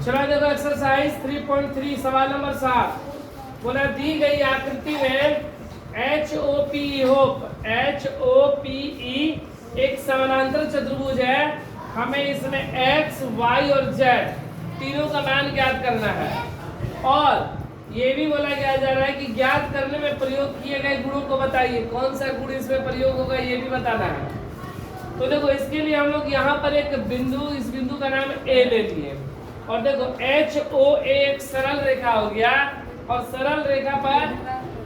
चलो देखो एक्सरसाइज 3.3 सवाल नंबर 7 बोला दी गई आकृति में HOPE एक समानांतर चतुर्भुज है। हमें इसमें x, y और z तीनों का मान ज्ञात करना है और ये भी बोला गया जा रहा है कि ज्ञात करने में प्रयोग किए गए गुणों को बताइए, कौन सा गुण इसमें प्रयोग होगा ये भी बताना है। तो देखो इसके लिए हम लोग यहाँ पर एक बिंदु, इस बिंदु का नाम A ले लिए और देखो HOA एक सरल रेखा हो गया और सरल रेखा पर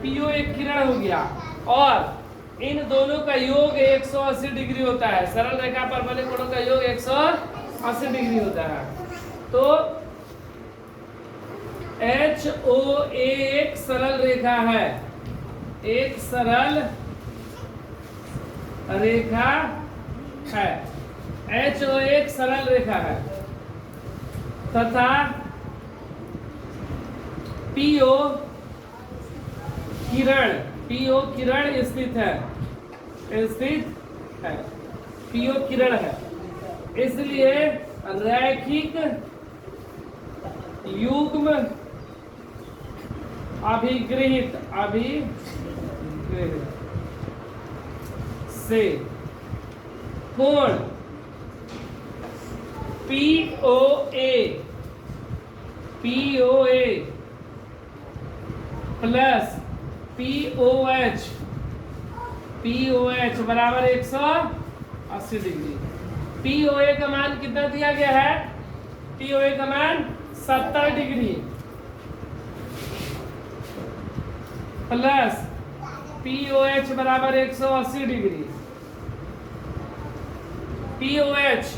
PO एक किरण हो गया और इन दोनों का योग 180 डिग्री होता है। सरल रेखा पर बने कोणों का योग 180 डिग्री होता है। तो HOA एक सरल रेखा है, एक सरल रेखा है। HOA एक सरल रेखा है तथा PO किरण स्थित है, PO किरण है। इसलिए रैखिक युग्म अभिगृहित से कोण POA प्लस POH बराबर 180 डिग्री। POA का मान कितना दिया गया है? POA का मान 70 डिग्री प्लस POH बराबर 180 डिग्री। POH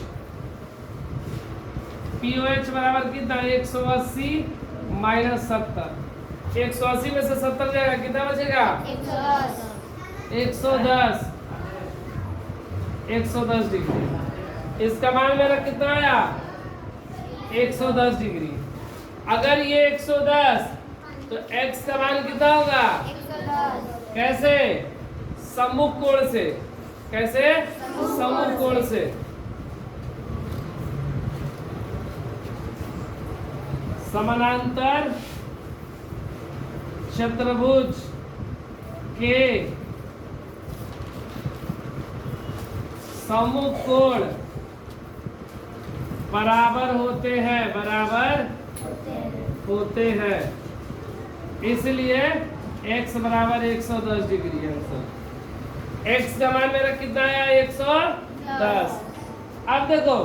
बराबर कितना? 180 माइनस 70। 180 में से 70 जाएगा, कितना बचेगा? 110 डिग्री। इसका मान मेरा कितना आया? 110 डिग्री। अगर ये 110 तो x का मान कितना होगा? 110। कैसे? सम्मुख कोण से। कैसे? सम्मुख कोण से। समानांतर चतुर्भुज के सम्मुख कोण बराबर होते हैं, इसलिए x बराबर 110 डिग्री आंसर। x का मान मेरा कितना आया? 110। अब देखो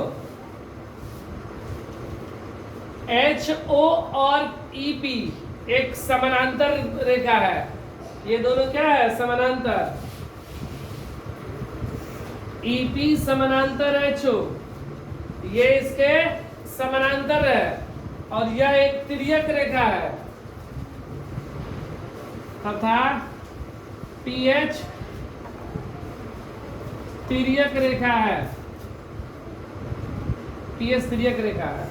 HO और EP एक समानांतर रेखा है। ये दोनों क्या है? समानांतर। EP समानांतर HO, ये इसके समानांतर है और यह एक तिर्यक रेखा है तथा PH तिर्यक रेखा है। PH तिर्यक रेखा है।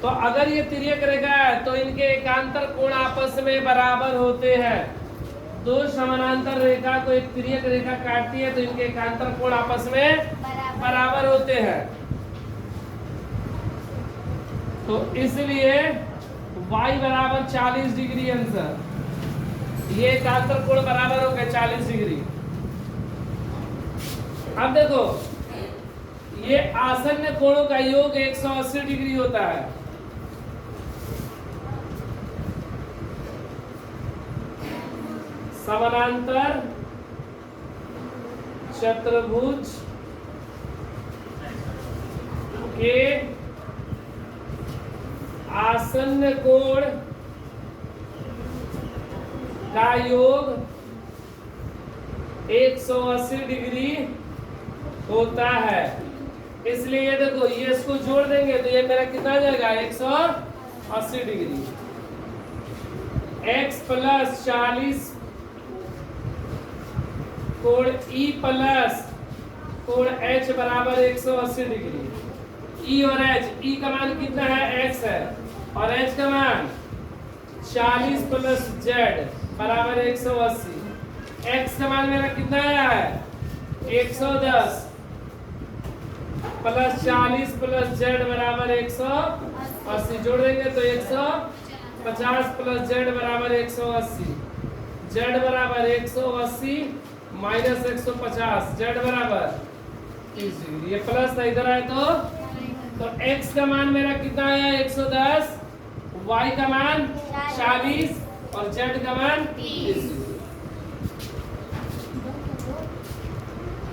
तो अगर ये तिर्यक रेखा है तो इनके एकांतर कोण आपस में बराबर होते हैं। दो समानांतर रेखा को एक तिर्यक रेखा काटती है तो इनके एकांतर कोण आपस में बराबर होते हैं। तो इसलिए y बराबर 40 डिग्री आंसर। ये एकांतर कोण बराबर हो गए 40 डिग्री। अब देखो ये आसन्न कोणों का योग 180 डिग्री होता है। समानांतर चतुर्भुज के आसन्न कोण का योग 180 डिग्री होता है। इसलिए ये देखो ये इसको जोड़ देंगे तो ये मेरा कितना आ जाएगा? 180 डिग्री। x प्लस 40 कोण E प्लस कोण H बराबर 180 डिग्री। E और H, E का मान कितना है? x है और H का मान 40 प्लस Z बराबर 180। x का मान मेरा कितना आया है? 110 प्लस 40 प्लस Z बराबर 180। 80 जोड़ देंगे तो 150 प्लस जेड बराबर 180, जेड बराबर 180 माइनस 150, जेड बराबर 30 डिग्री। ये प्लस था, इधर आए तो x का मान मेरा कितना आया 110, y का मान 40 और z का मान 30 डिग्री।